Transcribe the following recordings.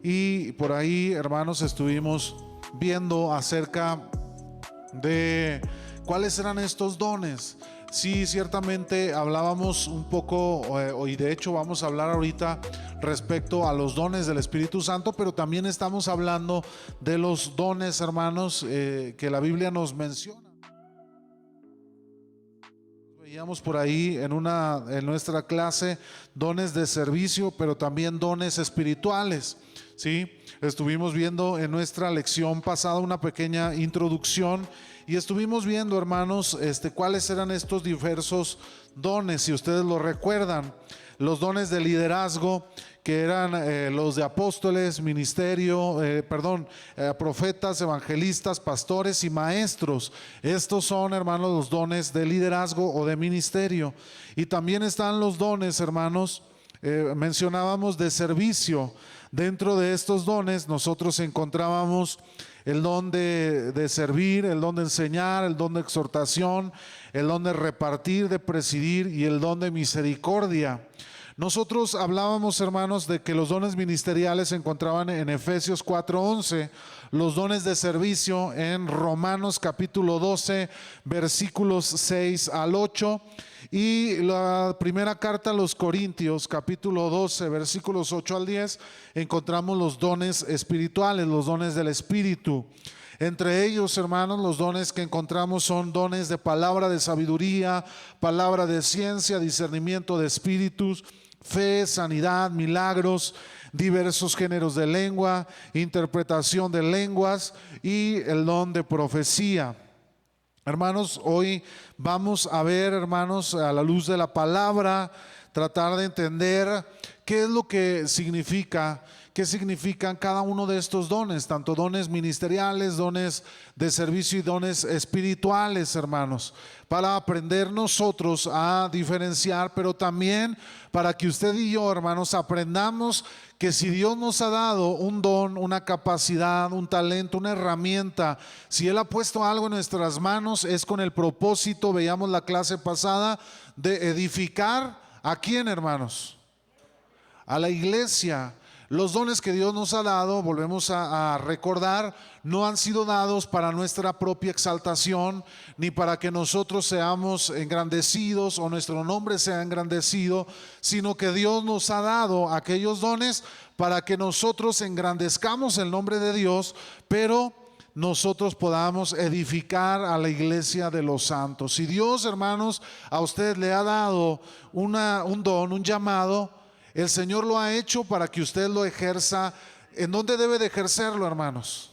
y por ahí, hermanos, estuvimos viendo acerca de cuáles eran estos dones. Sí, ciertamente hablábamos un poco, y de hecho vamos a hablar ahorita respecto a los dones del Espíritu Santo, pero también estamos hablando de los dones, hermanos, que la Biblia nos menciona. Veíamos por ahí en nuestra clase dones de servicio, pero también dones espirituales. ¿Sí? Estuvimos viendo en nuestra lección pasada una pequeña introducción y estuvimos viendo, hermanos, cuáles eran estos diversos dones, si ustedes lo recuerdan. Los dones de liderazgo, que eran los de apóstoles, profetas, evangelistas, pastores y maestros. Estos son, hermanos, los dones de liderazgo o de ministerio. Y también están los dones, hermanos, mencionábamos de servicio. Dentro de estos dones nosotros encontrábamos el don de servir, el don de enseñar, el don de exhortación, el don de repartir, de presidir y el don de misericordia. Nosotros hablábamos, hermanos, de que los dones ministeriales se encontraban en Efesios 4:11, los dones de servicio en Romanos capítulo 12, versículos 6 al 8, y la primera carta a los Corintios capítulo 12, versículos 8 al 10, encontramos los dones espirituales, los dones del Espíritu. Entre ellos, hermanos, los dones que encontramos son dones de palabra de sabiduría, palabra de ciencia, discernimiento de espíritus, fe, sanidad, milagros, diversos géneros de lengua, interpretación de lenguas y el don de profecía. Hermanos, hoy vamos a ver, hermanos, a la luz de la palabra, tratar de entender qué es lo que significa, qué significan cada uno de estos dones, tanto dones ministeriales, dones de servicio y dones espirituales, hermanos, para aprender nosotros a diferenciar, pero también para que usted y yo, hermanos, aprendamos que si Dios nos ha dado un don, una capacidad, un talento, una herramienta, si Él ha puesto algo en nuestras manos, es con el propósito, veíamos la clase pasada, de edificar ¿a quién, hermanos? A la iglesia. Los dones que Dios nos ha dado, volvemos a recordar, no han sido dados para nuestra propia exaltación, ni para que nosotros seamos engrandecidos o nuestro nombre sea engrandecido, sino que Dios nos ha dado aquellos dones para que nosotros engrandezcamos el nombre de Dios, pero nosotros podamos edificar a la iglesia de los santos. Si Dios, hermanos, a usted le ha dado un don, un llamado, el Señor lo ha hecho para que usted lo ejerza. ¿En dónde debe de ejercerlo, hermanos?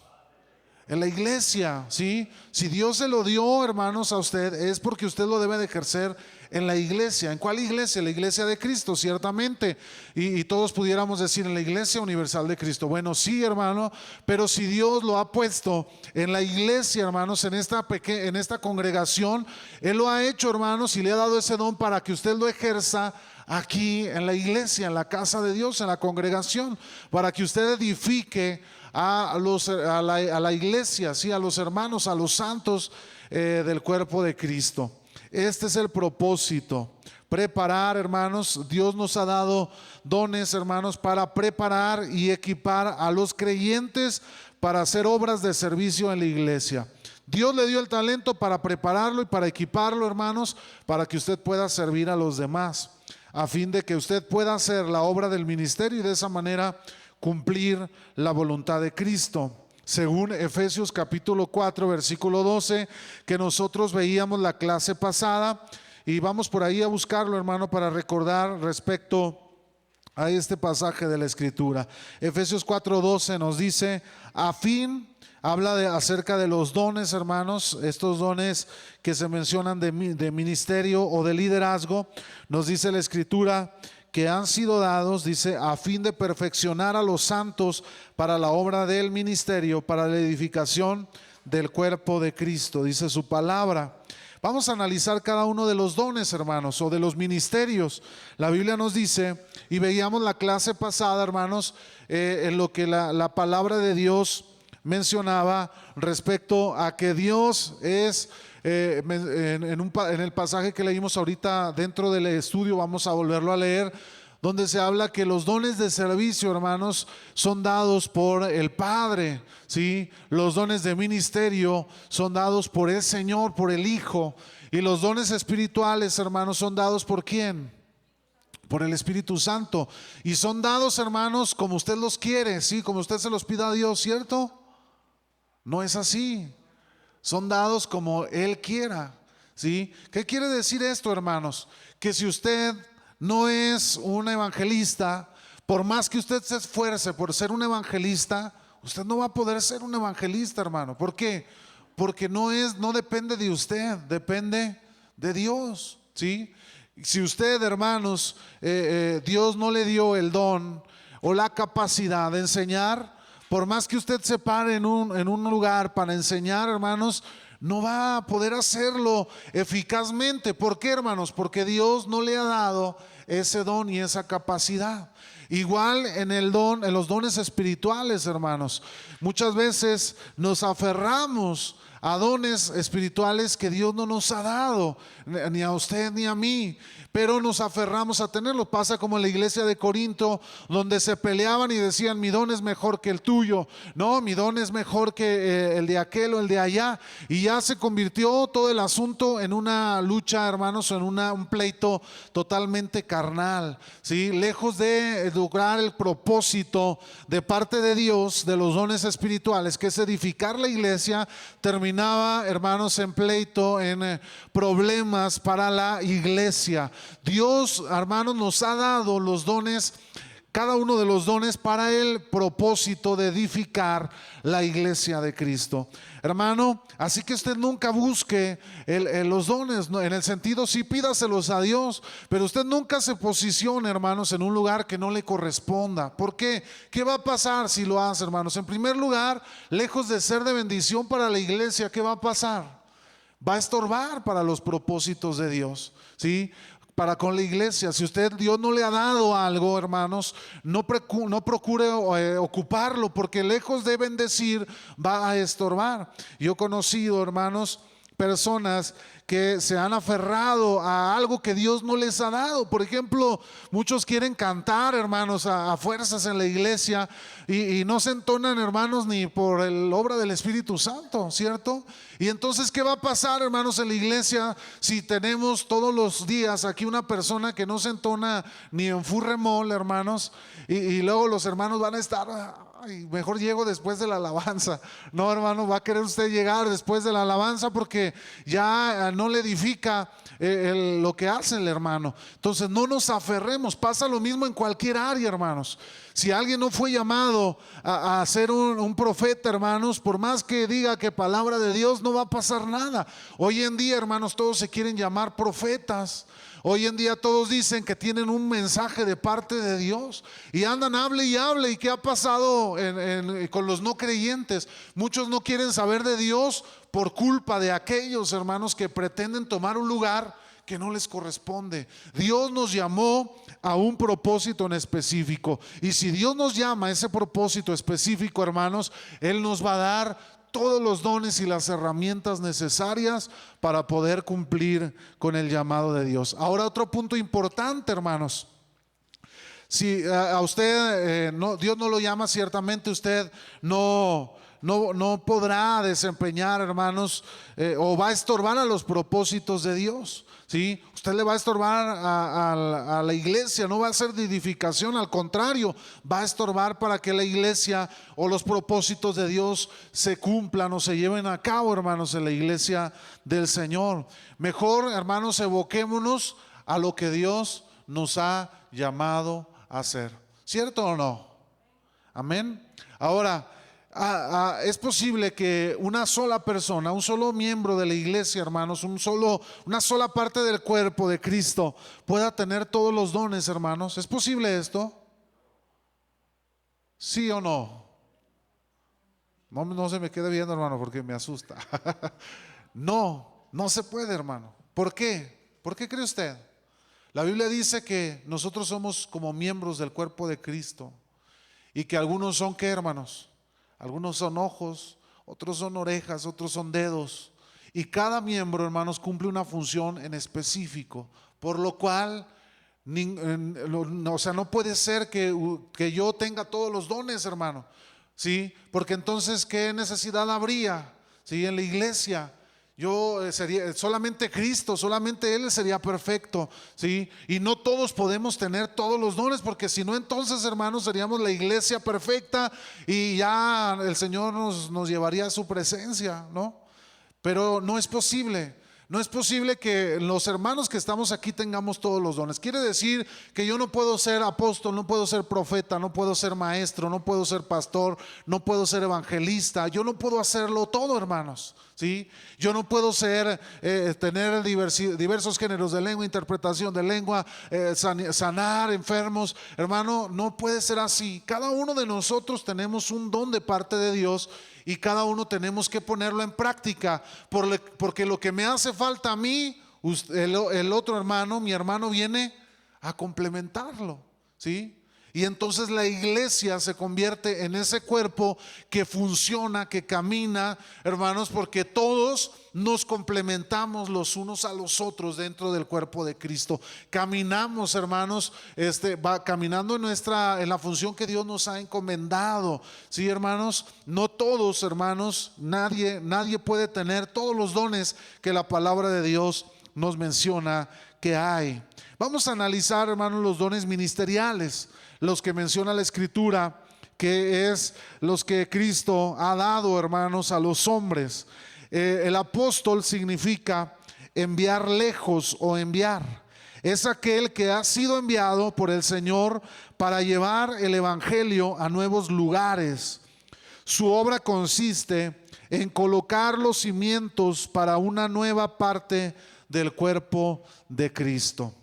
En la iglesia, ¿sí? Si Dios se lo dio, hermanos, a usted, es porque usted lo debe de ejercer en la iglesia. ¿En cuál iglesia? La iglesia de Cristo, ciertamente. Y todos pudiéramos decir en la iglesia universal de Cristo. Bueno, sí, hermano, pero si Dios lo ha puesto en la iglesia, hermanos, en esta congregación, Él lo ha hecho, hermanos, y le ha dado ese don para que usted lo ejerza aquí en la iglesia, en la casa de Dios, en la congregación, para que usted edifique a la iglesia, ¿sí? A los hermanos, a los santos del cuerpo de Cristo. Este es el propósito, preparar, hermanos. Dios nos ha dado dones, hermanos, para preparar y equipar a los creyentes para hacer obras de servicio en la iglesia. Dios le dio el talento para prepararlo y para equiparlo, hermanos, para que usted pueda servir a los demás, a fin de que usted pueda hacer la obra del ministerio y de esa manera cumplir la voluntad de Cristo. Según Efesios capítulo 4, versículo 12, que nosotros veíamos la clase pasada, y vamos por ahí a buscarlo, hermano, para recordar respecto a este pasaje de la Escritura. Efesios 4:12 nos dice, habla acerca de los dones, hermanos, estos dones que se mencionan de ministerio o de liderazgo. Nos dice la Escritura que han sido dados, dice, a fin de perfeccionar a los santos para la obra del ministerio, para la edificación del cuerpo de Cristo, dice su palabra. Vamos a analizar cada uno de los dones, hermanos, o de los ministerios. La Biblia nos dice, y veíamos la clase pasada, hermanos, en lo que la palabra de Dios mencionaba respecto a que Dios es, en el pasaje que leímos ahorita dentro del estudio, vamos a volverlo a leer, donde se habla que los dones de servicio, hermanos, son dados por el Padre, ¿sí? Los dones de ministerio son dados por el Señor, por el Hijo. Y los dones espirituales, hermanos, son dados ¿por quién? Por el Espíritu Santo. Y son dados, hermanos, como usted los quiere, ¿sí? Como usted se los pida a Dios, ¿cierto? No es así. Son dados como Él quiera, ¿sí? ¿Qué quiere decir esto, hermanos? Que si usted no es un evangelista, por más que usted se esfuerce por ser un evangelista, usted no va a poder ser un evangelista, hermano. ¿Por qué? Porque no depende de usted, depende de Dios, ¿sí? Si usted, hermanos, Dios no le dio el don o la capacidad de enseñar, por más que usted se pare en un lugar para enseñar, hermanos, no va a poder hacerlo eficazmente. ¿Por qué, hermanos? Porque Dios no le ha dado ese don y esa capacidad. Igual en los dones espirituales, hermanos. Muchas veces nos aferramos a dones espirituales que Dios no nos ha dado, ni a usted ni a mí, pero nos aferramos a tenerlo. Pasa como en la iglesia de Corinto, donde se peleaban y decían: mi don es mejor que el tuyo, no, mi don es mejor que el de aquel o el de allá. Y ya se convirtió todo el asunto en una lucha, hermanos, en un pleito totalmente carnal, ¿sí? Lejos de lograr el propósito de parte de Dios de los dones espirituales, que es edificar la iglesia, terminaba, hermanos, en pleito, en problemas para la iglesia. Dios, hermanos, nos ha dado los dones, cada uno de los dones, para el propósito de edificar la iglesia de Cristo, hermano. Así que usted nunca busque los dones, ¿no? En el sentido, sí, pídaselos a Dios, pero usted nunca se posicione, hermanos, en un lugar que no le corresponda. ¿Por qué? ¿Qué va a pasar si lo hace, hermanos? En primer lugar, lejos de ser de bendición para la iglesia, ¿qué va a pasar? Va a estorbar para los propósitos de Dios, ¿sí? Para con la iglesia. Si Dios no le ha dado algo, hermanos, no procure ocuparlo, porque lejos de bendecir, va a estorbar. Yo he conocido, hermanos, personas que se han aferrado a algo que Dios no les ha dado. Por ejemplo, muchos quieren cantar, hermanos, a fuerzas en la iglesia, y no se entonan, hermanos, ni por la obra del Espíritu Santo, ¿cierto? Y entonces, ¿qué va a pasar, hermanos, en la iglesia si tenemos todos los días aquí una persona que no se entona ni en fu remol, hermanos? Y luego los hermanos van a estar: ay, mejor llego después de la alabanza. No, hermano, va a querer usted llegar después de la alabanza porque ya no le edifica lo que hace el hermano. Entonces, no nos aferremos. Pasa lo mismo en cualquier área, hermanos. Si alguien no fue llamado a ser un profeta, hermanos, por más que diga que palabra de Dios, no va a pasar nada. Hoy en día, hermanos, todos se quieren llamar profetas. Hoy en día todos dicen que tienen un mensaje de parte de Dios y andan hable y hable. ¿Y qué ha pasado con los no creyentes? Muchos no quieren saber de Dios por culpa de aquellos, hermanos, que pretenden tomar un lugar que no les corresponde. Dios nos llamó a un propósito en específico, y si Dios nos llama a ese propósito específico, hermanos, Él nos va a dar todos los dones y las herramientas necesarias para poder cumplir con el llamado de Dios. Ahora, otro punto importante, hermanos. Si a usted Dios no lo llama, ciertamente usted no podrá desempeñar, hermanos, o va a estorbar a los propósitos de Dios, ¿sí? Usted le va a estorbar a la iglesia, no va a ser de edificación, al contrario, va a estorbar para que la iglesia o los propósitos de Dios se cumplan o se lleven a cabo, hermanos, en la iglesia del Señor. Mejor, hermanos, evoquémonos a lo que Dios nos ha llamado a hacer. ¿Cierto o no? Amén. Ahora, es posible que una sola persona, un solo miembro de la iglesia, hermanos, una sola parte del cuerpo de Cristo pueda tener todos los dones, hermanos. ¿Es posible esto? ¿Sí o no? No se me quede viendo, hermano, porque me asusta. No se puede, hermano. ¿Por qué? ¿Por qué cree usted? La Biblia dice que nosotros somos como miembros del cuerpo de Cristo, y que algunos son, ¿qué, hermanos? Algunos son ojos, otros son orejas, otros son dedos, y cada miembro, hermanos, cumple una función en específico, por lo cual O sea, no puede ser que yo tenga todos los dones, hermano, ¿sí? Porque entonces, ¿qué necesidad habría, ¿sí? En la iglesia. Sería solamente Cristo, solamente Él sería perfecto, ¿sí? Y no todos podemos tener todos los dones, porque si no, entonces, hermanos, seríamos la iglesia perfecta y ya el Señor nos llevaría a su presencia, ¿no? Pero no es posible. No es posible que los hermanos que estamos aquí tengamos todos los dones. Quiere decir que yo no puedo ser apóstol, no puedo ser profeta, no puedo ser maestro, no puedo ser pastor, no puedo ser evangelista. Yo no puedo hacerlo todo, hermanos, ¿sí? Yo no puedo tener diversos géneros de lengua, interpretación de lengua, sanar enfermos. Hermano, no puede ser así. Cada uno de nosotros tenemos un don de parte de Dios y cada uno tenemos que ponerlo en práctica, porque lo que me hace falta a mí, el otro hermano, mi hermano, viene a complementarlo, ¿sí? Y entonces la iglesia se convierte en ese cuerpo que funciona, que camina, hermanos, porque todos nos complementamos los unos a los otros dentro del cuerpo de Cristo. Caminamos, hermanos, va caminando en la función que Dios nos ha encomendado. Sí, hermanos, no todos, hermanos, nadie puede tener todos los dones que la palabra de Dios nos menciona que hay. Vamos a analizar, hermanos, los dones ministeriales, los que menciona la Escritura, que es los que Cristo ha dado, hermanos, a los hombres. El apóstol significa enviar lejos o enviar. Es aquel que ha sido enviado por el Señor para llevar el evangelio a nuevos lugares. Su obra consiste en colocar los cimientos para una nueva parte del cuerpo de Cristo.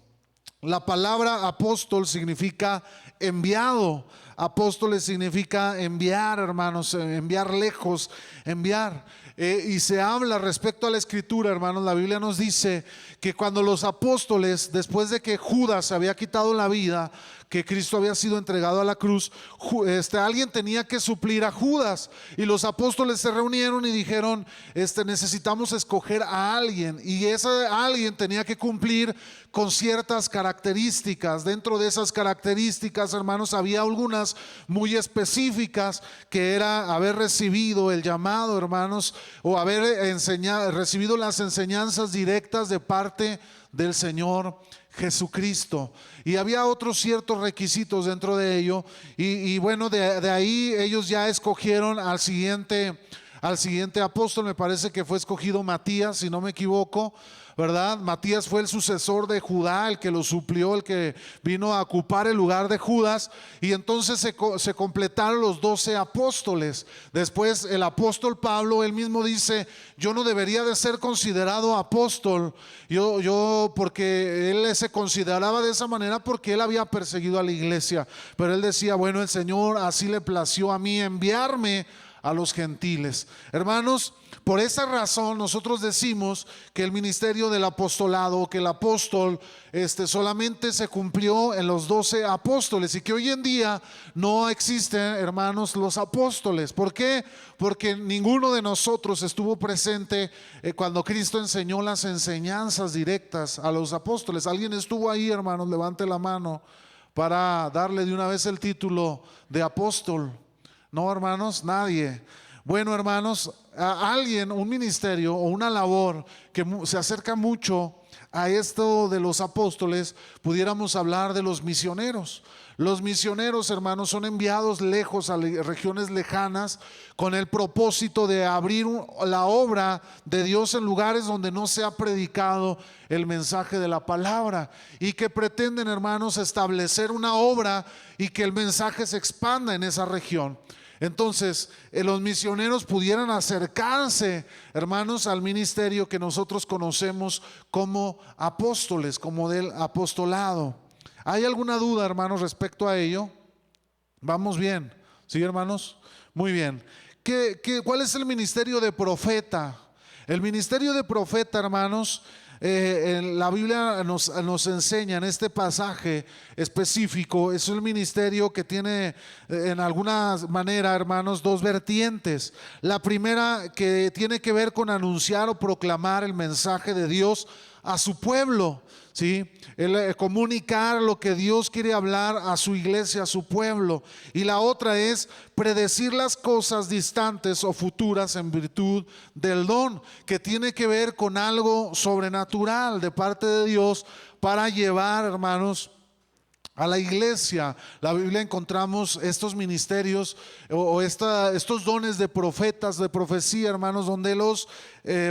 La palabra apóstol significa enviado. Apóstoles significa enviar, hermanos, enviar lejos, enviar. Y se habla respecto a la Escritura, hermanos. La Biblia nos dice que cuando los apóstoles, después de que Judas había quitado la vida, que Cristo había sido entregado a la cruz, alguien tenía que suplir a Judas, y los apóstoles se reunieron y dijeron, necesitamos escoger a alguien, y ese alguien tenía que cumplir con ciertas características. Dentro de esas características, hermanos, había algunas muy específicas, que era haber recibido el llamado, hermanos, o haber recibido las enseñanzas directas de parte del Señor Jesucristo. Y había otros ciertos requisitos dentro de ello, y bueno, de ahí ellos ya escogieron al siguiente apóstol. Me parece que fue escogido Matías, si no me equivoco, ¿verdad? Matías fue el sucesor de Judá, el que lo suplió, el que vino a ocupar el lugar de Judas, y entonces se completaron los 12 apóstoles. Después el apóstol Pablo, él mismo dice, yo no debería de ser considerado apóstol, porque él se consideraba de esa manera porque él había perseguido a la iglesia, pero él decía, bueno, el Señor así le plació a mí enviarme a los gentiles. Hermanos, por esa razón nosotros decimos que el ministerio del apostolado, que el apóstol solamente se cumplió en los 12 apóstoles, y que hoy en día no existen, hermanos, los apóstoles. ¿Por qué? Porque ninguno de nosotros estuvo presente cuando Cristo enseñó las enseñanzas directas a los apóstoles. ¿Alguien estuvo ahí, hermanos? Levante la mano para darle de una vez el título de apóstol. No, hermanos, nadie. Bueno, hermanos, a alguien, un ministerio o una labor que se acerca mucho a esto de los apóstoles, pudiéramos hablar de los misioneros. Los misioneros, hermanos, son enviados lejos a regiones lejanas con el propósito de abrir la obra de Dios en lugares donde no se ha predicado el mensaje de la palabra, y que pretenden, hermanos, establecer una obra y que el mensaje se expanda en esa región. Entonces, los misioneros pudieran acercarse, hermanos, al ministerio que nosotros conocemos como apóstoles, como del apostolado. ¿Hay alguna duda, hermanos, respecto a ello? ¿Vamos bien? ¿Sí, hermanos? Muy bien. ¿Cuál es el ministerio de profeta? El ministerio de profeta, hermanos, en la Biblia nos enseña en este pasaje específico, es un ministerio que tiene en alguna manera, hermanos, dos vertientes. La primera, que tiene que ver con anunciar o proclamar el mensaje de Dios a su pueblo, ¿sí? Comunicar lo que Dios quiere hablar a su iglesia, a su pueblo. Y la otra es predecir las cosas distantes o futuras en virtud del don, que tiene que ver con algo sobrenatural de parte de Dios para llevar, hermanos, a la iglesia. La Biblia encontramos estos ministerios estos dones de profetas, de profecía, hermanos, donde los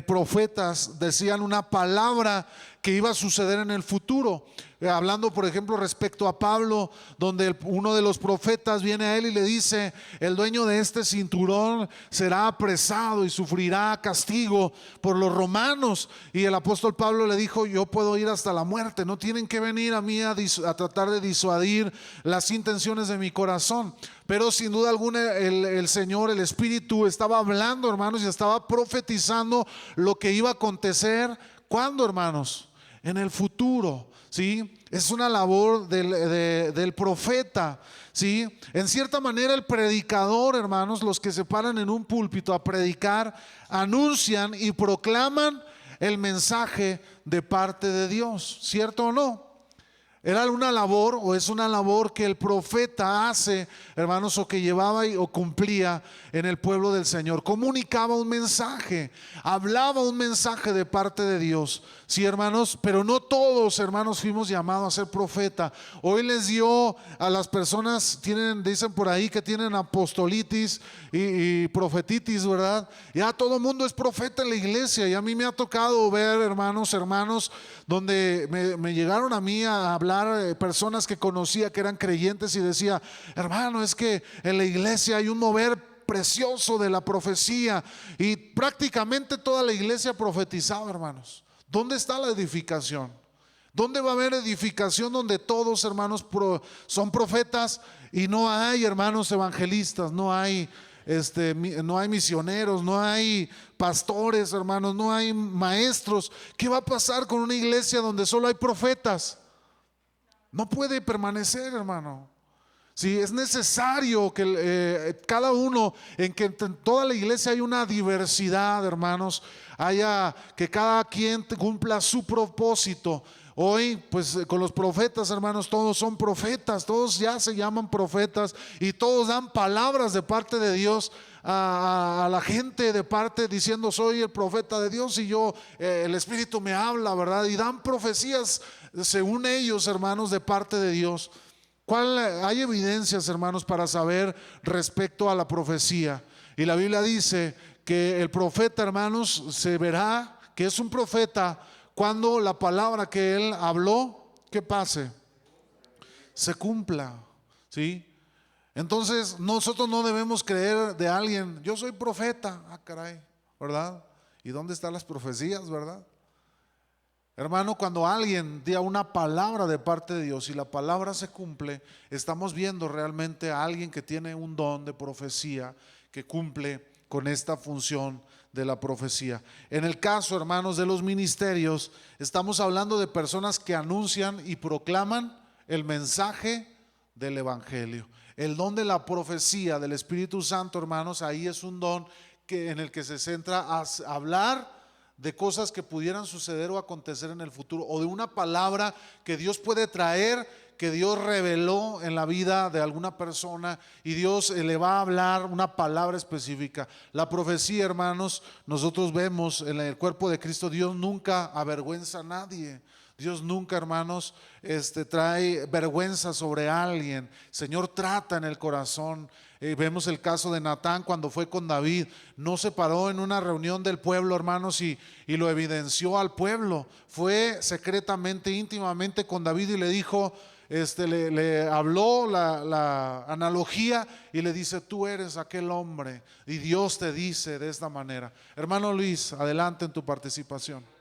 profetas decían una palabra que iba a suceder en el futuro. Hablando, por ejemplo, respecto a Pablo, donde uno de los profetas viene a él y le dice: el dueño de este cinturón será apresado y sufrirá castigo por los romanos. Y el apóstol Pablo le dijo: yo puedo ir hasta la muerte, no tienen que venir a mí a tratar de disuadir las intenciones de mi corazón. Pero sin duda alguna el Señor, el Espíritu estaba hablando, hermanos, y estaba profetizando lo que iba a acontecer. ¿Cuándo, hermanos? En el futuro, ¿sí? Es una labor del profeta, ¿sí? En cierta manera el predicador, hermanos, los que se paran en un púlpito a predicar, anuncian y proclaman el mensaje de parte de Dios, ¿cierto o no? Era una labor, o es una labor que el profeta hace, hermanos, o que llevaba o cumplía en el pueblo del Señor. Comunicaba un mensaje, hablaba un mensaje de parte de Dios. Sí, hermanos, pero no todos, hermanos, fuimos llamados a ser profeta. Hoy les dio a las personas, dicen por ahí que tienen apostolitis y profetitis, ¿verdad? Ya todo el mundo es profeta en la iglesia. Y a mí me ha tocado ver, hermanos, donde me llegaron a mí a hablar personas que conocía que eran creyentes y decía: hermano, es que en la iglesia hay un mover precioso de la profecía. Y prácticamente toda la iglesia profetizaba, hermanos. ¿Dónde está la edificación? ¿Dónde va a haber edificación donde todos, hermanos, son profetas y no hay, hermanos, evangelistas, no hay misioneros, no hay pastores, hermanos, no hay maestros? ¿Qué va a pasar con una iglesia donde solo hay profetas? No puede permanecer, hermano. Sí, es necesario que cada uno, en toda la iglesia hay una diversidad, hermanos, que cada quien cumpla su propósito. Hoy, pues con los profetas, hermanos, todos son profetas, todos ya se llaman profetas y todos dan palabras de parte de Dios a la gente, de parte diciendo: soy el profeta de Dios y el Espíritu me habla, ¿verdad? Y dan profecías según ellos, hermanos, de parte de Dios. Hay evidencias, hermanos, para saber respecto a la profecía. Y la Biblia dice que el profeta, hermanos, se verá que es un profeta cuando la palabra que él habló, ¿qué pase? Se cumpla, ¿sí? Entonces nosotros no debemos creer de alguien: yo soy profeta, caray, ¿verdad? ¿Y dónde están las profecías, verdad? Hermano, cuando alguien diga una palabra de parte de Dios y la palabra se cumple, estamos viendo realmente a alguien que tiene un don de profecía, que cumple con esta función de la profecía. En el caso, hermanos, de los ministerios, estamos hablando de personas que anuncian y proclaman el mensaje del evangelio. El don de la profecía del Espíritu Santo, hermanos, ahí es un don en el que se centra a hablar de cosas que pudieran suceder o acontecer en el futuro, o de una palabra que Dios puede traer, que Dios reveló en la vida de alguna persona y Dios le va a hablar una palabra específica. La profecía, hermanos, nosotros vemos en el cuerpo de Cristo, Dios nunca avergüenza a nadie. Dios nunca, hermanos, trae vergüenza sobre alguien. Señor trata en el corazón. Vemos el caso de Natán cuando fue con David. No se paró en una reunión del pueblo, hermanos, y lo evidenció al pueblo. Fue secretamente, íntimamente con David y le dijo, le habló la analogía y le dice: tú eres aquel hombre y Dios te dice de esta manera. Hermano Luis, adelante en tu participación.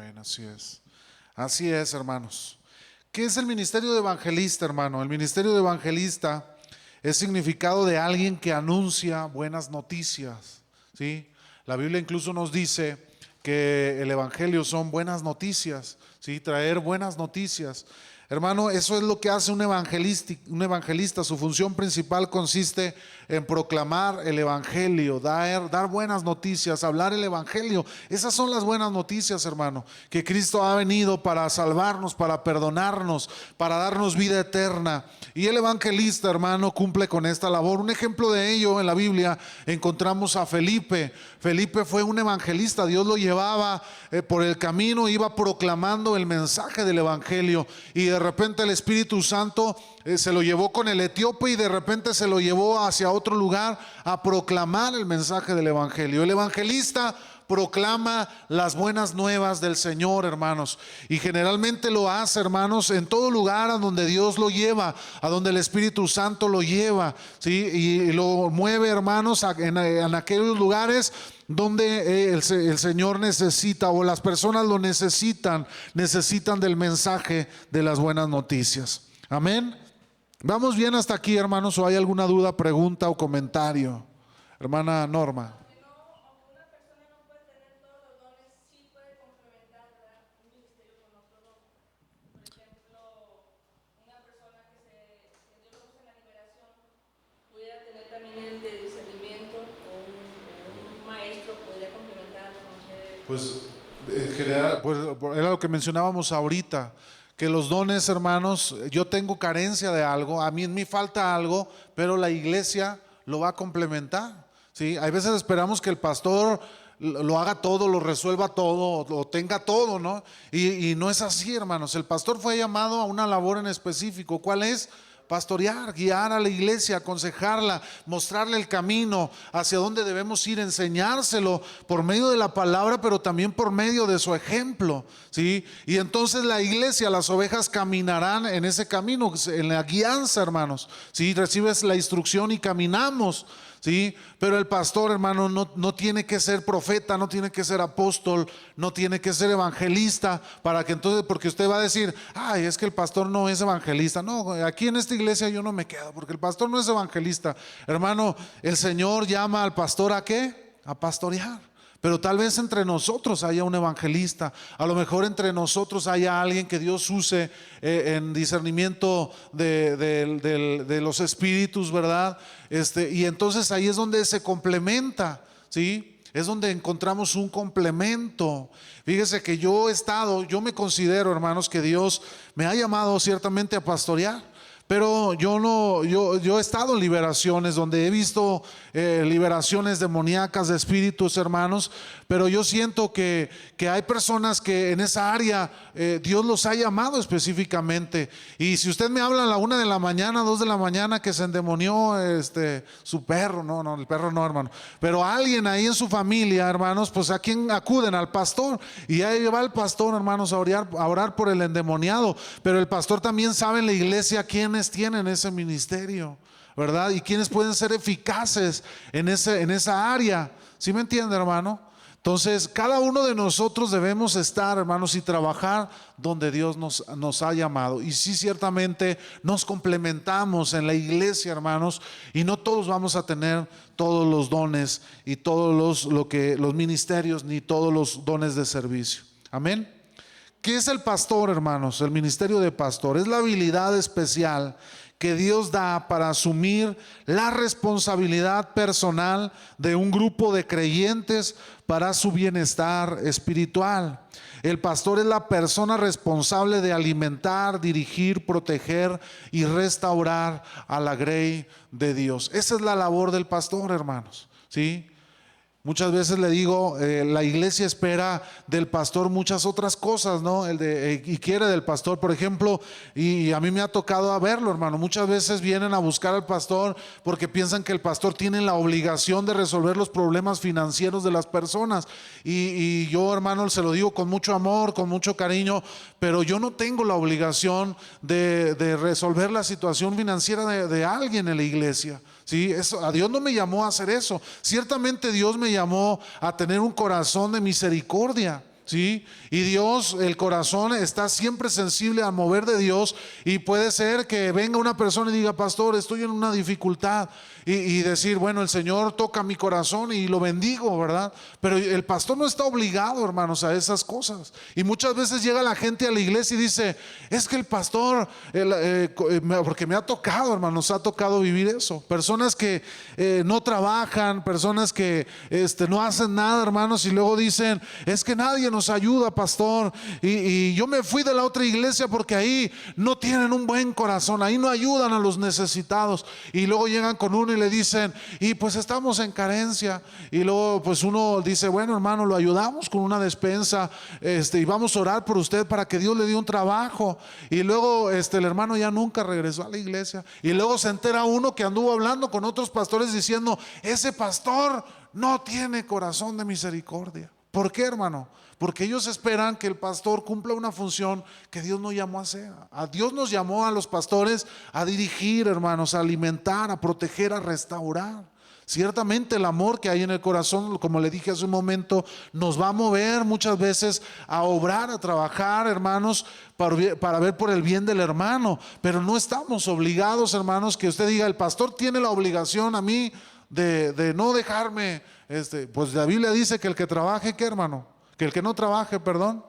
Amén, así es. Así es, hermanos. ¿Qué es el ministerio de evangelista, hermano? El ministerio de evangelista es significado de alguien que anuncia buenas noticias, ¿sí? La Biblia incluso nos dice que el evangelio son buenas noticias, ¿sí? Traer buenas noticias. Hermano, eso es lo que hace un evangelista. Su función principal consiste en proclamar el evangelio, dar buenas noticias, hablar el evangelio. Esas son las buenas noticias, hermano, que Cristo ha venido para salvarnos, para perdonarnos, para darnos vida eterna. Y el evangelista, hermano, cumple con esta labor. Un ejemplo de ello en la Biblia encontramos a Felipe. Felipe fue un evangelista. Dios lo llevaba por el camino, iba proclamando el mensaje del evangelio, y de repente el Espíritu Santo se lo llevó con el etíope, y de repente se lo llevó hacia otro lugar a proclamar el mensaje del evangelio. El evangelista proclama las buenas nuevas del Señor, hermanos, y generalmente lo hace, hermanos, en todo lugar a donde Dios lo lleva, a donde el Espíritu Santo lo lleva, ¿sí? Y lo mueve, hermanos, en aquellos lugares donde el Señor necesita, o las personas lo necesitan del mensaje de las buenas noticias. Amén. ¿Vamos bien hasta aquí, hermanos, o hay alguna duda, pregunta o comentario? Hermana Norma. Pues en general, pues era lo que mencionábamos ahorita, que los dones, hermanos, yo tengo carencia de algo, a mí en mí falta algo, pero la iglesia lo va a complementar, ¿sí? Hay veces esperamos que el pastor lo haga todo, lo resuelva todo, lo tenga todo, ¿no? Y no es así, hermanos. El pastor fue llamado a una labor en específico. ¿Cuál es? Pastorear, guiar a la iglesia, aconsejarla, mostrarle el camino hacia dónde debemos ir, enseñárselo por medio de la palabra, pero también por medio de su ejemplo, ¿sí? Y entonces la iglesia, las ovejas caminarán en ese camino, en la guianza, hermanos, ¿sí? Recibes la instrucción y caminamos, ¿sí? Pero el pastor, hermano, no tiene que ser profeta, no tiene que ser apóstol, no tiene que ser evangelista, para que entonces, porque usted va a decir, ay, es que el pastor no es evangelista. No, aquí en esta iglesia yo no me quedo, porque el pastor no es evangelista. Hermano, el Señor llama al pastor ¿a qué? A pastorear. Pero tal vez entre nosotros haya un evangelista, a lo mejor entre nosotros haya alguien que Dios use en discernimiento de los espíritus, ¿verdad? Y entonces ahí es donde se complementa, ¿sí? Es donde encontramos un complemento. Fíjese que yo me considero, hermanos, que Dios me ha llamado ciertamente a pastorear. Pero yo he estado en liberaciones donde he visto liberaciones demoníacas de espíritus, hermanos, pero yo siento que hay personas que en esa área Dios los ha llamado específicamente. Y si usted me habla a la 1 de la mañana, 2 de la mañana que se endemonió su perro, no, el perro no, hermano, pero alguien ahí en su familia, hermanos, pues ¿a quién acuden? Al pastor, y ahí va el pastor, hermanos, a orar por el endemoniado. Pero el pastor también sabe en la iglesia quiénes tienen ese ministerio, ¿verdad? Y quiénes pueden ser eficaces en esa área. ¿Sí me entiende, hermano? Entonces, cada uno de nosotros debemos estar, hermanos, y trabajar donde Dios nos ha llamado. Y sí, ciertamente nos complementamos en la iglesia, hermanos, y no todos vamos a tener todos los dones y todos los ministerios, ni todos los dones de servicio. Amén. ¿Qué es el pastor, hermanos? El ministerio de pastor es la habilidad especial que Dios da para asumir la responsabilidad personal de un grupo de creyentes para su bienestar espiritual. El pastor es la persona responsable de alimentar, dirigir, proteger y restaurar a la grey de Dios. Esa es la labor del pastor, hermanos, ¿sí? Muchas veces le digo, la iglesia espera del pastor muchas otras cosas, ¿no? Y quiere del pastor, por ejemplo, y a mí me ha tocado verlo, hermano. Muchas veces vienen a buscar al pastor porque piensan que el pastor tiene la obligación de resolver los problemas financieros de las personas. Y yo, hermano, se lo digo con mucho amor, con mucho cariño, pero yo no tengo la obligación de resolver la situación financiera de alguien en la iglesia. Sí, a Dios no me llamó a hacer eso. Ciertamente Dios me llamó a tener un corazón de misericordia, ¿sí? Y Dios, el corazón está siempre sensible al mover de Dios, y puede ser que venga una persona y diga: pastor, estoy en una dificultad, y decir: bueno, el Señor toca mi corazón y lo bendigo, ¿verdad? Pero el pastor no está obligado, hermanos, a esas cosas. Y muchas veces llega la gente a la iglesia y dice: es que el pastor, porque me ha tocado, hermanos, nos ha tocado vivir eso. Personas que no trabajan, personas que no hacen nada, hermanos, y luego dicen: es que nadie nos ayuda, pastor, y yo me fui de la otra iglesia porque ahí no tienen un buen corazón, ahí no ayudan a los necesitados. Y luego llegan con uno y le dicen: y pues estamos en carencia. Y luego pues uno dice: bueno, hermano, lo ayudamos con una despensa, y vamos a orar por usted para que Dios le dé un trabajo. Y luego el hermano ya nunca regresó a la iglesia, y luego se entera uno que anduvo hablando con otros pastores diciendo: ese pastor no tiene corazón de misericordia. ¿Por qué, hermano? Porque ellos esperan que el pastor cumpla una función que Dios no llamó a hacer. A Dios nos llamó a los pastores a dirigir, hermanos, a alimentar, a proteger, a restaurar. Ciertamente el amor que hay en el corazón, como le dije hace un momento, nos va a mover muchas veces a obrar, a trabajar, hermanos, para ver por el bien del hermano. Pero no estamos obligados, hermanos, que usted diga: el pastor tiene la obligación a mí de no dejarme. Pues la Biblia dice que el que trabaje, ¿qué, hermano? Que el que no trabaje, perdón,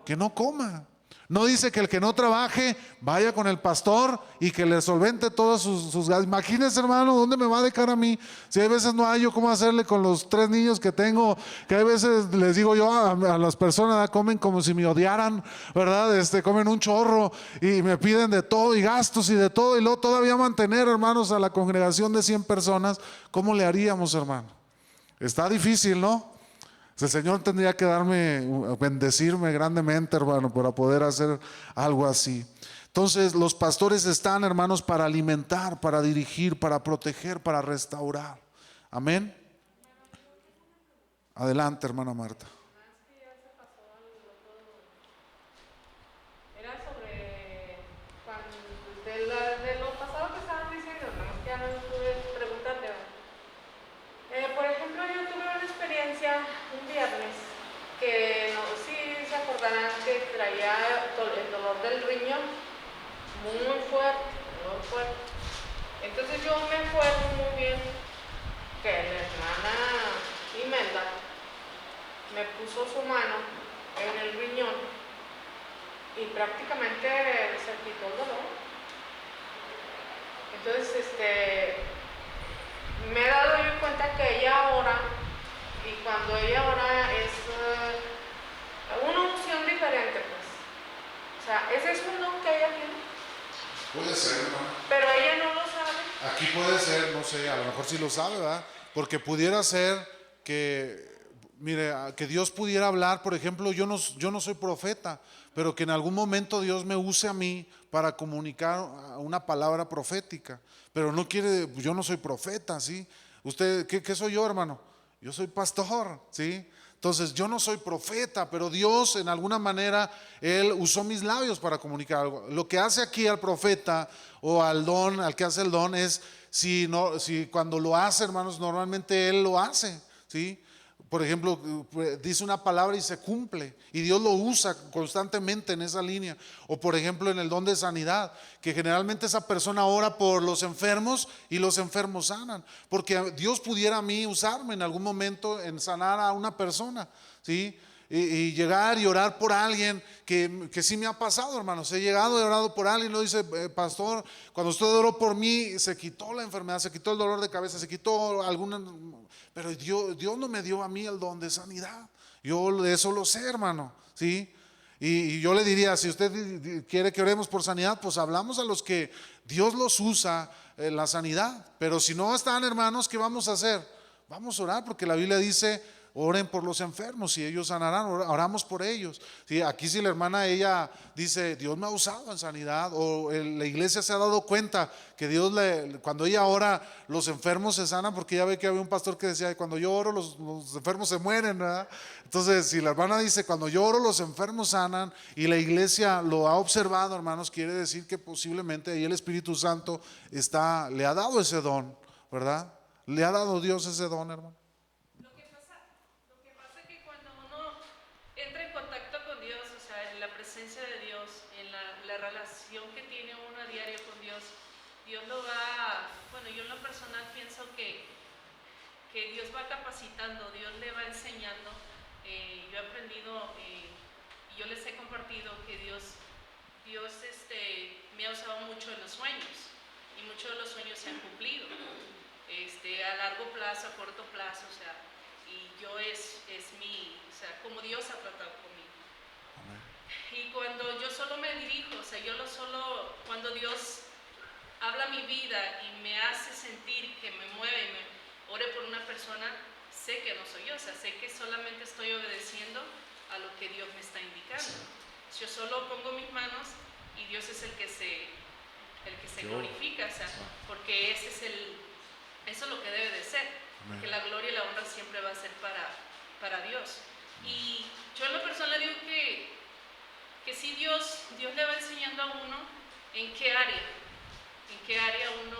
que no coma. No dice que el que no trabaje vaya con el pastor y que le solvente todos sus gastos. Imagínense, hermano, ¿dónde me va a dejar a mí? Si hay veces no hay yo cómo hacerle con los 3 niños que tengo, que hay veces les digo yo a las personas: ¿verdad? Comen como si me odiaran, ¿verdad? Comen un chorro y me piden de todo y gastos y de todo, y luego todavía mantener, hermanos, a la congregación de 100 personas. ¿Cómo le haríamos, hermano? Está difícil, ¿no? El Señor tendría que bendecirme grandemente, hermano, para poder hacer algo así. Entonces, los pastores están, hermanos, para alimentar, para dirigir, para proteger, para restaurar. Amén. Adelante, hermana Marta. Era sobre de lo pasado que estaban diciendo, hermanos, que ya no estuve preguntando. Por ejemplo, yo tuve una experiencia un viernes que no sé si se acordarán que traía el dolor del riñón muy fuerte, muy fuerte. Entonces yo me acuerdo muy bien que la hermana Imelda me puso su mano en el riñón y prácticamente se quitó el dolor. Entonces, me he dado yo cuenta que ella ora, y cuando ella ora es una unción diferente, pues. O sea, ese es un don que ella tiene. Puede ser, hermano. Pero ella no lo sabe. Aquí puede ser, no sé, a lo mejor sí lo sabe, ¿verdad? Porque pudiera ser que, mire, que Dios pudiera hablar, por ejemplo, yo no soy profeta, pero que en algún momento Dios me use a mí para comunicar una palabra profética. Pero no quiere, yo no soy profeta, ¿sí? ¿Usted qué soy yo, hermano? Yo soy pastor, ¿sí? Entonces yo no soy profeta, pero Dios en alguna manera, Él usó mis labios para comunicar algo. Lo que hace aquí al profeta o al don, al que hace el don, es si cuando lo hace, hermanos, normalmente Él lo hace, ¿sí? Por ejemplo, dice una palabra y se cumple, y Dios lo usa constantemente en esa línea. O por ejemplo en el don de sanidad, que generalmente esa persona ora por los enfermos y los enfermos sanan, porque Dios pudiera a mí usarme en algún momento en sanar a una persona, ¿sí? Y llegar y orar por alguien que sí me ha pasado, hermanos. He llegado y orado por alguien y lo dice: pastor, cuando usted oró por mí se quitó la enfermedad, se quitó el dolor de cabeza, se quitó alguna, pero Dios no me dio a mí el don de sanidad. Yo de eso lo sé, hermano, ¿sí? Y yo le diría: si usted quiere que oremos por sanidad, pues hablamos a los que Dios los usa en la sanidad. Pero si no están, hermanos, ¿qué vamos a hacer? Vamos a orar, porque la Biblia dice: oren por los enfermos y ellos sanarán. Oramos por ellos. ¿Sí? Aquí si la hermana, ella dice: Dios me ha usado en sanidad, o la iglesia se ha dado cuenta que Dios cuando ella ora, los enfermos se sanan, porque ya ve que había un pastor que decía: cuando yo oro los enfermos se mueren, ¿verdad? Entonces si la hermana dice: cuando yo oro los enfermos sanan, y la iglesia lo ha observado, hermanos, quiere decir que posiblemente ahí el Espíritu Santo le ha dado ese don, ¿verdad? Le ha dado Dios ese don, hermano. Lo que pasa es que cuando uno entra en presencia de Dios, en la relación que tiene uno a diario con Dios, Dios lo va, bueno, yo en lo personal pienso que Dios va capacitando, Dios le va enseñando. Yo he aprendido, y yo les he compartido que Dios me ha usado mucho en los sueños, y muchos de los sueños se han cumplido, a largo plazo, a corto plazo, o sea, y yo es o sea, como Dios ha tratado conmigo. Amén. Y cuando yo solo me dirijo, o sea, cuando Dios habla a mi vida y me hace sentir que me mueve y me ore por una persona, sé que no soy yo, o sea, sé que solamente estoy obedeciendo a lo que Dios me está indicando. Yo solo pongo mis manos y Dios es el que se glorifica, o sea, porque eso es lo que debe de ser, que la gloria y la honra siempre va a ser para Dios. Y yo en lo personal le digo que sí, Dios le va enseñando a uno en qué área uno,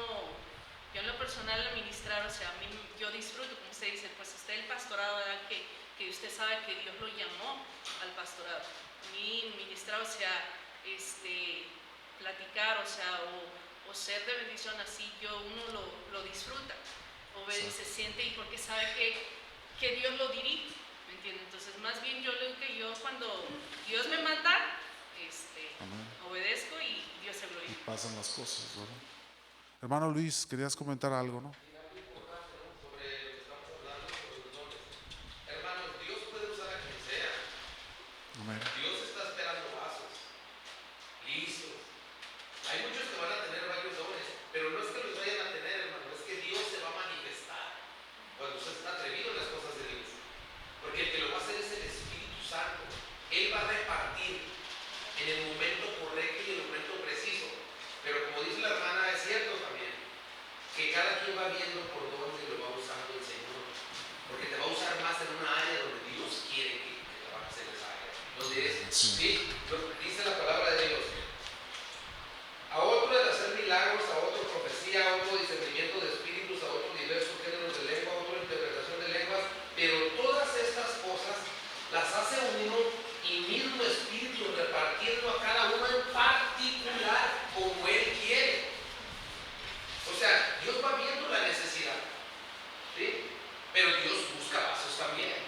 yo en lo personal al ministrar, o sea, a mí, yo disfruto, como usted dice, pues usted el pastorado, ¿verdad? Que usted sabe que Dios lo llamó al pastorado. A mí ministrar, o sea, platicar, o sea, o ser de bendición así, uno lo disfruta, se siente, y porque sabe que Dios lo dirige, ¿me entiende? Entonces, más bien yo le digo que yo cuando Dios me manda, obedezco y Dios se glorifica. Y pasan las cosas, ¿verdad? Hermano Luis, querías comentar algo, ¿no? Amén. Dios está esperando vasos, listos. Hay muchos que van a tener varios dones, pero no es que los vayan a tener, hermano, es que Dios se va a manifestar cuando usted está atrevido en las cosas de Dios. Porque el que lo va a hacer es el Espíritu Santo. Él va a repartir en el momento correcto y en el momento preciso. Pero como dice la hermana, es cierto también, que cada quien va viendo por dónde lo va usando el Señor. Porque te va a usar más en una área donde Dios quiere que trabajes en esa área. Donde es, sí, dice la palabra de Dios. A otro de hacer milagros, a otro profecía, a otro discernimiento de espíritus, a otro diversos géneros de lengua, a otro interpretación de lenguas, pero todas estas cosas las hace uno y mismo espíritu, repartiendo a cada uno en particular como Él quiere. O sea, Dios va viendo la necesidad, ¿sí? Pero Dios busca vasos también.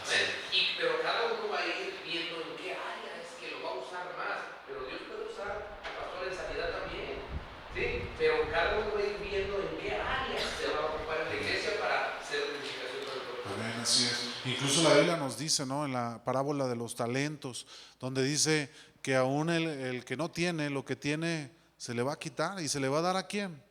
¿Amén? Pero cada uno va a ir viendo en qué área es que lo va a usar más. Pero Dios puede usar al pastor en sanidad también, ¿sí? Pero cada uno va a ir viendo en qué área se va a ocupar en la iglesia para hacer unificación con el cuerpo. Amén, así es. Incluso la Biblia nos dice, ¿no? En la parábola de los talentos, donde dice que aún el que no tiene, lo que tiene se le va a quitar y se le va a dar ¿a quién?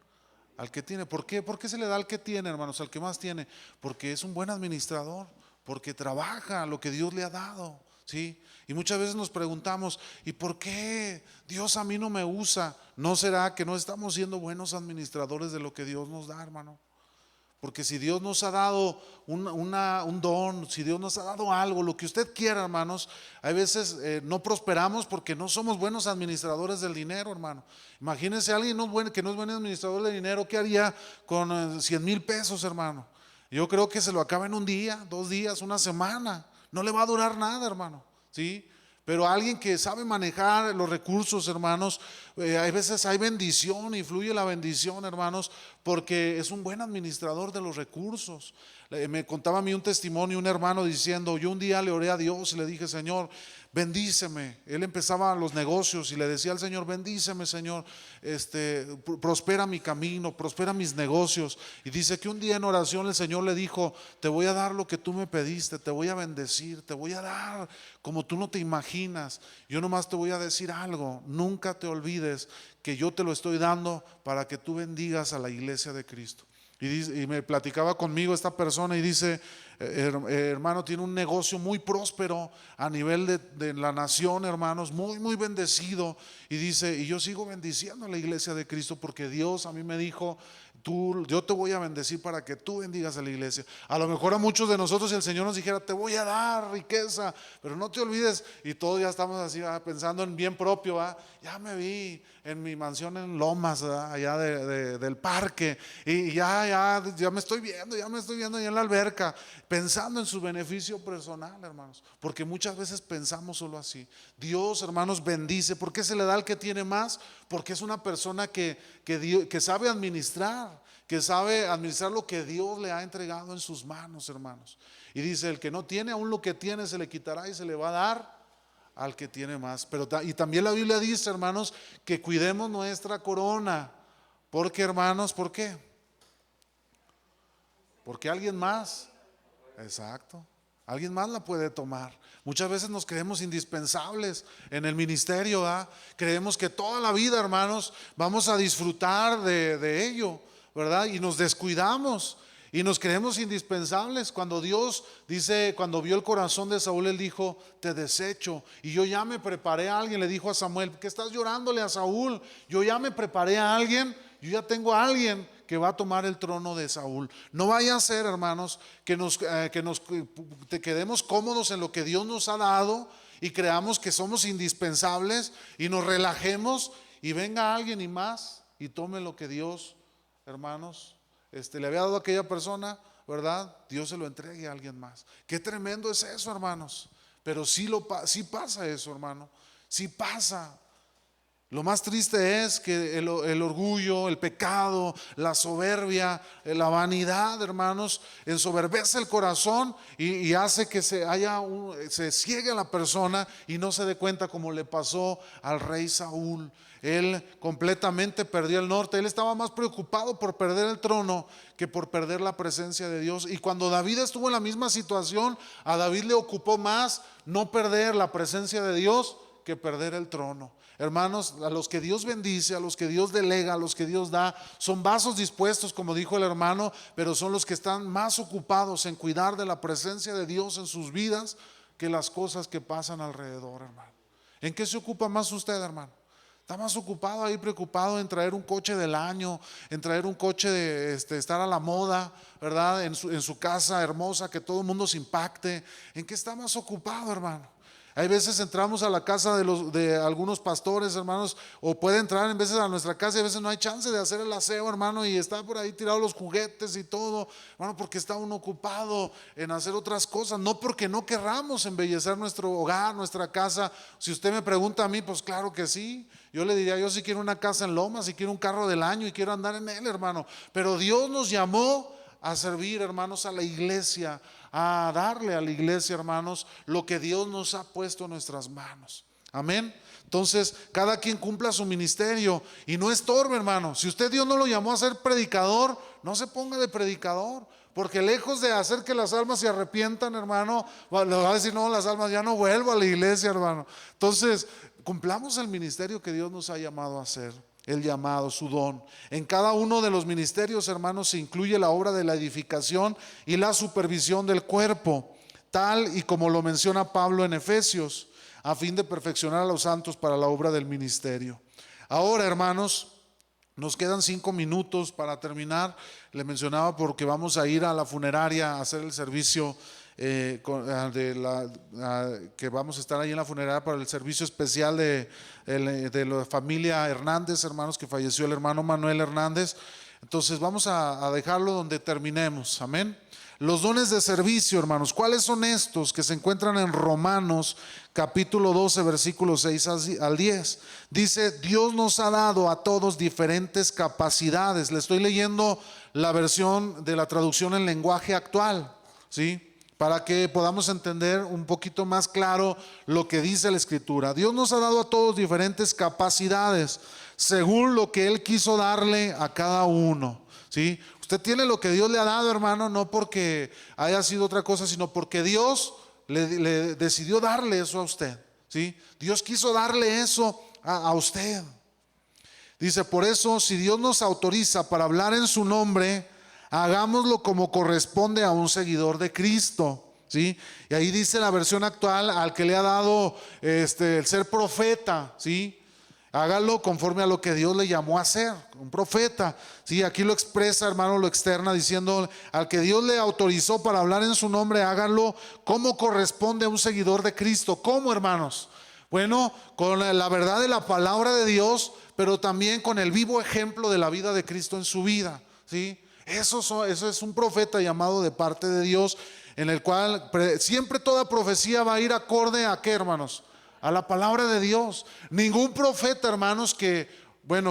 Al que tiene. ¿Por qué? ¿Por qué se le da al que tiene, hermanos? Al que más tiene. Porque es un buen administrador, porque trabaja lo que Dios le ha dado, ¿sí? Y muchas veces nos preguntamos, ¿y por qué Dios a mí no me usa? ¿No será que no estamos siendo buenos administradores de lo que Dios nos da, hermano? Porque si Dios nos ha dado un don, si Dios nos ha dado algo, lo que usted quiera, hermanos, hay veces no prosperamos porque no somos buenos administradores del dinero, hermano. Imagínense a alguien que no es buen administrador del dinero, ¿qué haría con 100,000 pesos, hermano? Yo creo que se lo acaba en un día, 2 días, una semana. No le va a durar nada, hermano, ¿sí? Pero alguien que sabe manejar los recursos, hermanos, hay veces hay bendición y fluye la bendición, hermanos, porque es un buen administrador de los recursos. Me contaba a mí un testimonio, un hermano diciendo, yo un día le oré a Dios y le dije, Señor, bendíceme. Él empezaba los negocios y le decía al Señor, bendíceme, Señor, prospera mi camino, prospera mis negocios. Y dice que un día en oración el Señor le dijo, te voy a dar lo que tú me pediste, te voy a bendecir, te voy a dar como tú no te imaginas. Yo nomás te voy a decir algo, nunca te olvides que yo te lo estoy dando para que tú bendigas a la iglesia de Cristo. Y me platicaba conmigo esta persona y dice, hermano, tiene un negocio muy próspero a nivel de la nación, hermanos, muy, muy bendecido. Y dice, y yo sigo bendiciendo a la iglesia de Cristo porque Dios a mí me dijo, yo te voy a bendecir para que tú bendigas a la iglesia. A lo mejor a muchos de nosotros si el Señor nos dijera, te voy a dar riqueza, pero no te olvides, y todos ya estamos así pensando en bien propio, ya me vi en mi mansión en Lomas, ¿verdad? Allá del parque, y ya me estoy viendo ahí en la alberca, pensando en su beneficio personal, hermanos, porque muchas veces pensamos solo así. Dios, hermanos, bendice. ¿Por qué se le da al que tiene más? Porque es una persona que sabe administrar, lo que Dios le ha entregado en sus manos, hermanos. Y dice, el que no tiene, aún lo que tiene se le quitará y se le va a dar al que tiene más. Y también la Biblia dice, hermanos, que cuidemos nuestra corona. Porque, hermanos, ¿por qué? Porque alguien más, exacto, alguien más la puede tomar. Muchas veces nos creemos indispensables en el ministerio, ¿verdad? Creemos que toda la vida, hermanos, vamos a disfrutar de ello, ¿verdad? Y nos descuidamos y nos creemos indispensables. Cuando Dios dice, cuando vio el corazón de Saúl, él dijo, te desecho. Y yo ya me preparé a alguien, le dijo a Samuel, ¿qué estás llorándole a Saúl? Yo ya me preparé a alguien, yo ya tengo a alguien que va a tomar el trono de Saúl. No vaya a ser, hermanos, que quedemos cómodos en lo que Dios nos ha dado y creamos que somos indispensables y nos relajemos y venga alguien y más y tome lo que Dios, hermanos, le había dado a aquella persona, ¿verdad? Dios se lo entregue a alguien más. Qué tremendo es eso, hermanos. Pero sí pasa eso, hermano. Sí pasa. Lo más triste es que el orgullo, el pecado, la soberbia, la vanidad, hermanos, ensoberbece el corazón y hace que se ciegue a la persona y no se dé cuenta, como le pasó al rey Saúl. Él completamente perdió el norte. Él estaba más preocupado por perder el trono que por perder la presencia de Dios. Y cuando David estuvo en la misma situación, a David le ocupó más no perder la presencia de Dios que perder el trono. Hermanos, a los que Dios bendice, a los que Dios delega, a los que Dios da, son vasos dispuestos, como dijo el hermano, pero son los que están más ocupados en cuidar de la presencia de Dios en sus vidas que las cosas que pasan alrededor, hermano. ¿En qué se ocupa más usted, hermano? Está más ocupado ahí, preocupado en traer un coche del año, en traer un coche de estar a la moda, ¿verdad? En su casa hermosa, que todo el mundo se impacte. ¿En qué está más ocupado, hermano? Hay veces entramos a la casa de algunos pastores, hermanos, o puede entrar en veces a nuestra casa y a veces no hay chance de hacer el aseo, hermano, y está por ahí tirados los juguetes y todo, hermano, porque está uno ocupado en hacer otras cosas, no porque no querramos embellecer nuestro hogar, nuestra casa. Si usted me pregunta a mí, pues claro que sí. Yo le diría, yo sí quiero una casa en Lomas, sí quiero un carro del año y quiero andar en él, hermano. Pero Dios nos llamó a servir, hermanos, a la iglesia, a darle a la iglesia, hermanos, lo que Dios nos ha puesto en nuestras manos. Amén. Entonces, cada quien cumpla su ministerio y no estorbe, hermano. Si usted Dios no lo llamó a ser predicador, no se ponga de predicador, porque lejos de hacer que las almas se arrepientan, hermano, le va a decir, no, las almas, ya no vuelvo a la iglesia, hermano. Entonces, cumplamos el ministerio que Dios nos ha llamado a hacer. El llamado, su don. En cada uno de los ministerios, hermanos, se incluye la obra de la edificación y la supervisión del cuerpo, tal y como lo menciona Pablo en Efesios, a fin de perfeccionar a los santos para la obra del ministerio. Ahora, hermanos, nos quedan 5 minutos para terminar. Le mencionaba porque vamos a ir a la funeraria a hacer el servicio que vamos a estar ahí en la funeraria para el servicio especial de la familia Hernández, hermanos, que falleció el hermano Manuel Hernández. Entonces vamos a dejarlo donde terminemos, amén. Los dones de servicio, hermanos, ¿cuáles son estos? Que se encuentran en Romanos capítulo 12 versículos 6 al 10. Dice, Dios nos ha dado a todos diferentes capacidades. Le estoy leyendo la versión de la traducción en lenguaje actual, ¿sí? Para que podamos entender un poquito más claro lo que dice la Escritura. Dios nos ha dado a todos diferentes capacidades, según lo que Él quiso darle a cada uno, ¿sí? Usted tiene lo que Dios le ha dado, hermano, no porque haya sido otra cosa, sino porque Dios le decidió darle eso a usted, ¿sí? Dios quiso darle eso a usted. Dice, por eso, si Dios nos autoriza para hablar en su nombre, hagámoslo como corresponde a un seguidor de Cristo, ¿sí? Y ahí dice la versión actual, al que le ha dado el ser profeta, ¿sí? Hágalo conforme a lo que Dios le llamó a ser, un profeta, ¿sí? Aquí lo expresa, hermano, lo externa, diciendo, al que Dios le autorizó para hablar en su nombre, háganlo como corresponde a un seguidor de Cristo. ¿Cómo, hermanos? Bueno, con la verdad de la palabra de Dios, pero también con el vivo ejemplo de la vida de Cristo en su vida, ¿sí? Eso es un profeta llamado de parte de Dios, en el cual siempre toda profecía va a ir acorde a ¿qué, hermanos? A la palabra de Dios. Ningún profeta, hermanos,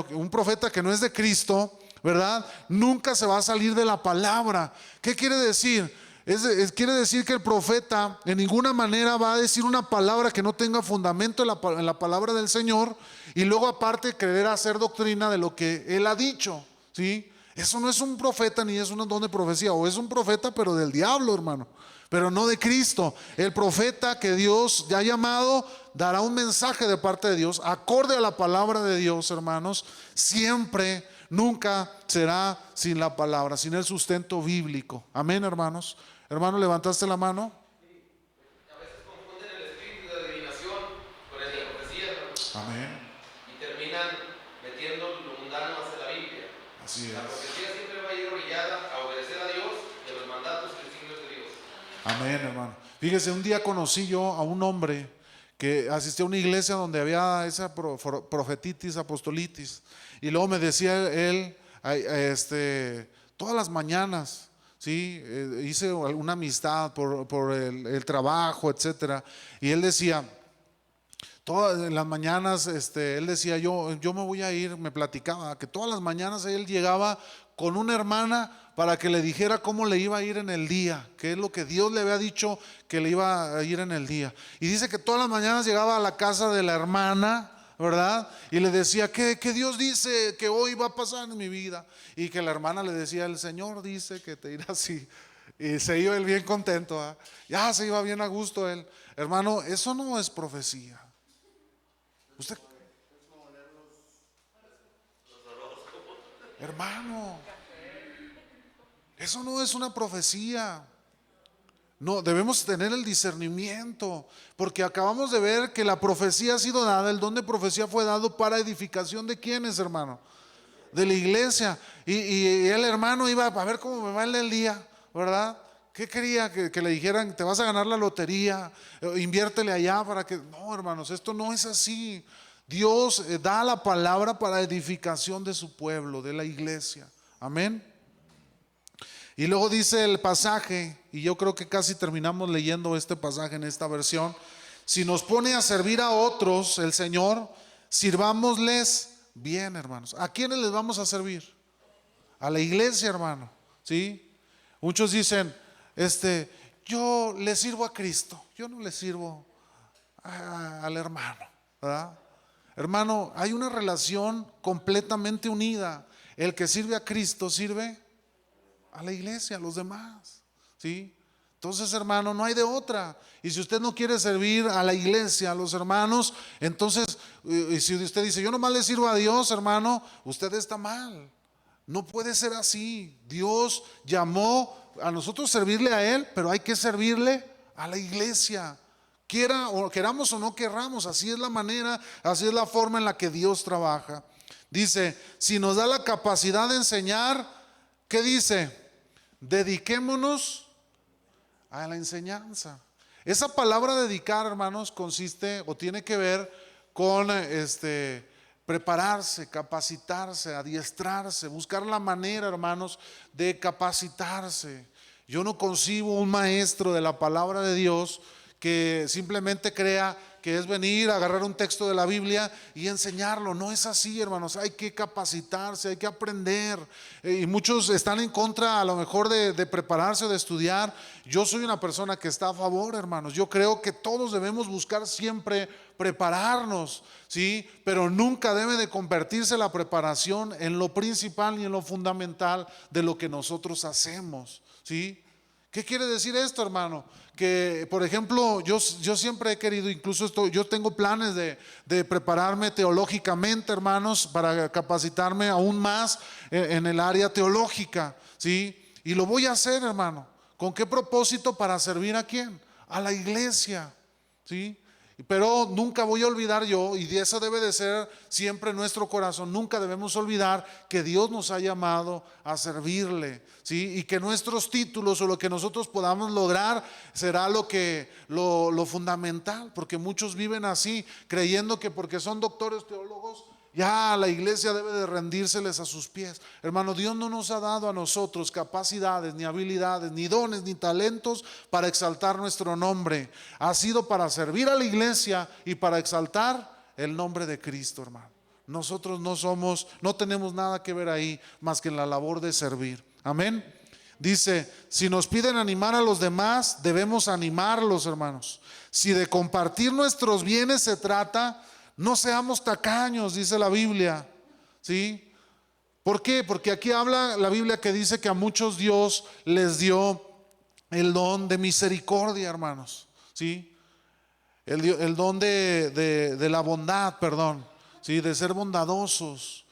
un profeta que no es de Cristo, ¿verdad? Nunca se va a salir de la palabra. ¿Qué quiere decir? Quiere decir que el profeta en ninguna manera va a decir una palabra que no tenga fundamento en la palabra del Señor, y luego aparte querer hacer doctrina de lo que Él ha dicho, ¿sí? Eso no es un profeta ni es un don de profecía. O es un profeta pero del diablo, hermano, pero no de Cristo. El profeta que Dios ya ha llamado dará un mensaje de parte de Dios acorde a la palabra de Dios, hermanos. Siempre, nunca será sin la palabra, sin el sustento bíblico. Amén, hermanos. Hermano, ¿levantaste la mano? A veces confunden el espíritu de adivinación con el de profecía, hermano. Amén. Y terminan metiendo lo mundano hacia la Biblia. Así La es. profecía siempre va a ir orillada a obedecer a Dios y a los mandatos y designios de Dios. Amén, hermano. Fíjese, un día conocí yo a un hombre que asistió a una iglesia donde había esa profetitis, apostolitis, y luego me decía él, todas las mañanas, ¿sí? Hice una amistad por el trabajo, etcétera, y él decía, todas las mañanas, él decía, yo me voy a ir, me platicaba que todas las mañanas él llegaba con una hermana para que le dijera cómo le iba a ir en el día, qué es lo que Dios le había dicho que le iba a ir en el día. Y dice que todas las mañanas llegaba a la casa de la hermana, ¿verdad? Y le decía, ¿qué Dios dice que hoy va a pasar en mi vida? Y que la hermana le decía, el Señor dice que te irá así. Y se iba él bien contento, ¿eh? Ya se iba bien a gusto él. Hermano, eso no es profecía. Usted, hermano, eso no es una profecía. No, debemos tener el discernimiento, porque acabamos de ver que la profecía ha sido dada, el don de profecía fue dado para edificación de ¿quiénes, hermano? De la iglesia. Y el hermano iba a ver cómo me va el día, ¿verdad? ¿Qué quería? Que le dijeran, te vas a ganar la lotería, inviértele allá para que... No, hermanos, esto no es así. Dios da la palabra para edificación de su pueblo, de la iglesia. Amén. Y luego dice el pasaje, y yo creo que casi terminamos leyendo este pasaje en esta versión: si nos pone a servir a otros el Señor, sirvámosles bien, hermanos. ¿A quiénes les vamos a servir? A la iglesia, hermano, ¿sí? Muchos dicen, yo le sirvo a Cristo, yo no le sirvo al hermano, ¿verdad? Hermano, hay una relación completamente unida. El que sirve a Cristo sirve a la iglesia, a los demás, ¿sí? Entonces, hermano, no hay de otra. Y si usted no quiere servir a la iglesia, a los hermanos, entonces, y si usted dice, yo nomás le sirvo a Dios, hermano, usted está mal. No puede ser así. Dios llamó a nosotros servirle a Él, pero hay que servirle a la iglesia. Queramos o no querramos, así es la manera, así es la forma en la que Dios trabaja. Dice, si nos da la capacidad de enseñar, ¿qué dice? Dediquémonos a la enseñanza. Esa palabra dedicar, hermanos, consiste o tiene que ver con prepararse, capacitarse, adiestrarse, buscar la manera, hermanos, de capacitarse. Yo no concibo un maestro de la palabra de Dios que simplemente crea que es venir a agarrar un texto de la Biblia y enseñarlo. No es así, hermanos. Hay que capacitarse, hay que aprender. Y muchos están en contra a lo mejor de prepararse o de estudiar. Yo soy una persona que está a favor, hermanos. Yo creo que todos debemos buscar siempre prepararnos, ¿sí? Pero nunca debe de convertirse la preparación en lo principal y en lo fundamental de lo que nosotros hacemos, ¿sí? ¿Qué quiere decir esto, hermano? Que, por ejemplo, yo siempre he querido, incluso yo tengo planes de prepararme teológicamente, hermanos, para capacitarme aún más en el área teológica, ¿sí? Y lo voy a hacer, hermano. ¿Con qué propósito? Para servir a quién? A la iglesia, ¿sí? Pero nunca voy a olvidar yo, y de eso debe de ser siempre nuestro corazón, nunca debemos olvidar que Dios nos ha llamado a servirle, ¿sí? Y que nuestros títulos o lo que nosotros podamos lograr será lo fundamental, porque muchos viven así, creyendo que porque son doctores teólogos, ya la iglesia debe de rendírseles a sus pies. Hermano, Dios no nos ha dado a nosotros capacidades, ni habilidades, ni dones, ni talentos para exaltar nuestro nombre. Ha sido para servir a la iglesia y para exaltar el nombre de Cristo, hermano. Nosotros no tenemos nada que ver ahí más que en la labor de servir. Amén. Dice, si nos piden animar a los demás, debemos animarlos, hermanos. Si de compartir nuestros bienes se trata, no seamos tacaños, dice la Biblia, ¿sí? ¿Por qué? Porque aquí habla la Biblia que dice que a muchos Dios les dio el don de misericordia, hermanos, ¿sí? El don de la bondad, perdón, ¿sí? De ser bondadosos.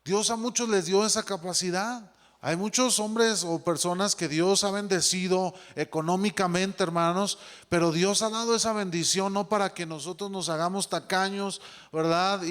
Dios a muchos les dio esa capacidad. Hay muchos hombres o personas que Dios ha bendecido económicamente, hermanos, pero Dios ha dado esa bendición no para que nosotros nos hagamos tacaños, ¿verdad?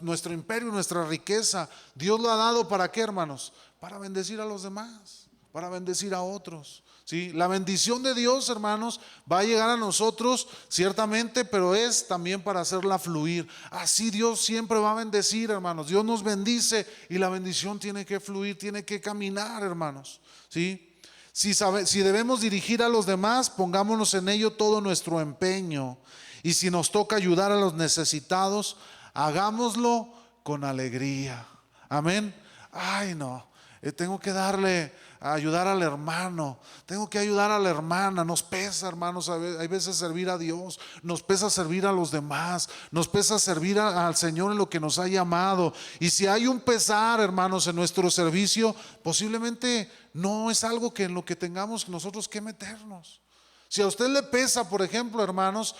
Nuestro imperio, nuestra riqueza, Dios lo ha dado ¿para qué, hermanos? Para bendecir a los demás, para bendecir a otros. ¿Sí? La bendición de Dios, hermanos, va a llegar a nosotros ciertamente, pero es también para hacerla fluir. Así Dios siempre va a bendecir, hermanos. Dios nos bendice y la bendición tiene que fluir, tiene que caminar, hermanos. ¿Sí? Si debemos dirigir a los demás, pongámonos en ello todo nuestro empeño. Y si nos toca ayudar a los necesitados, hagámoslo con alegría. Amén. Ay, no, tengo que ayudar al hermano, tengo que ayudar a la hermana. Nos pesa, hermanos, hay veces servir a Dios, nos pesa servir a los demás, nos pesa servir al Señor en lo que nos ha llamado. Y si hay un pesar, hermanos, en nuestro servicio, posiblemente no es algo que en lo que tengamos nosotros que meternos. Si a usted le pesa, por ejemplo, hermanos,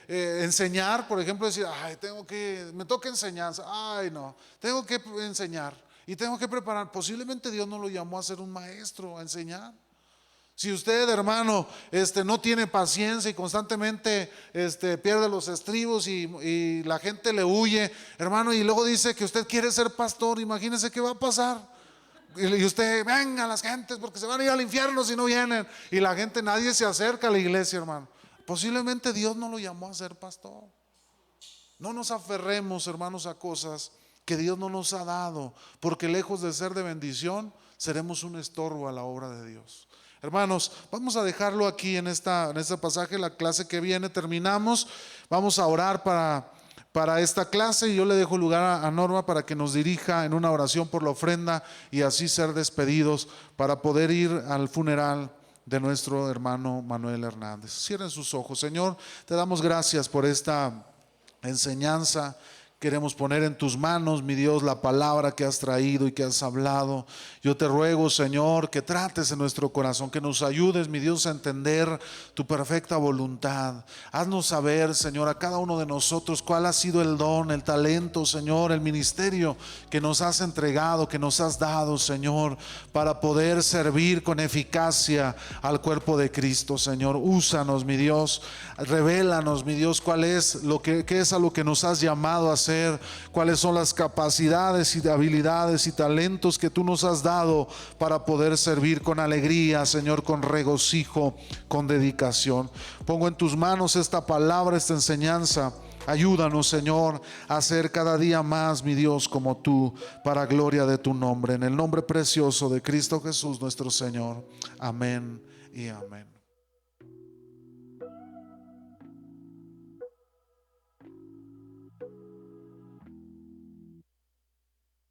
enseñar, por ejemplo, decir, ay, me toca enseñanza, ay, no, tengo que enseñar y tengo que preparar. Posiblemente Dios no lo llamó a ser un maestro, a enseñar. Si usted, hermano, no tiene paciencia y constantemente pierde los estribos y la gente le huye, hermano, y luego dice que usted quiere ser pastor, imagínese qué va a pasar. Y usted, venga las gentes porque se van a ir al infierno si no vienen. Y la gente, nadie se acerca a la iglesia, hermano. Posiblemente Dios no lo llamó a ser pastor. No nos aferremos, hermanos, a cosas que Dios no nos ha dado, porque lejos de ser de bendición, seremos un estorbo a la obra de Dios. Hermanos, vamos a dejarlo aquí en este pasaje. La clase que viene terminamos. Vamos a orar para esta clase y yo le dejo el lugar a Norma para que nos dirija en una oración por la ofrenda y así ser despedidos para poder ir al funeral de nuestro hermano Manuel Hernández. Cierren sus ojos. Señor, te damos gracias por esta enseñanza. Queremos poner en tus manos, mi Dios, la palabra que has traído y que has hablado. Yo te ruego, Señor, que trates en nuestro corazón, que nos ayudes, mi Dios, a entender tu perfecta voluntad. Haznos saber, Señor, a cada uno de nosotros cuál ha sido el don, el talento, Señor, el ministerio que nos has entregado, que nos has dado, Señor, para poder servir con eficacia al cuerpo de Cristo, Señor. Úsanos, mi Dios, revélanos, mi Dios, cuál es qué es a lo que nos has llamado a hacer. Cuáles son las capacidades y habilidades y talentos que tú nos has dado para poder servir con alegría, Señor, con regocijo, con dedicación. Pongo en tus manos esta palabra, esta enseñanza. Ayúdanos, Señor, a ser cada día más, mi Dios, como tú, para gloria de tu nombre. En el nombre precioso de Cristo Jesús, nuestro Señor. Amén y amén.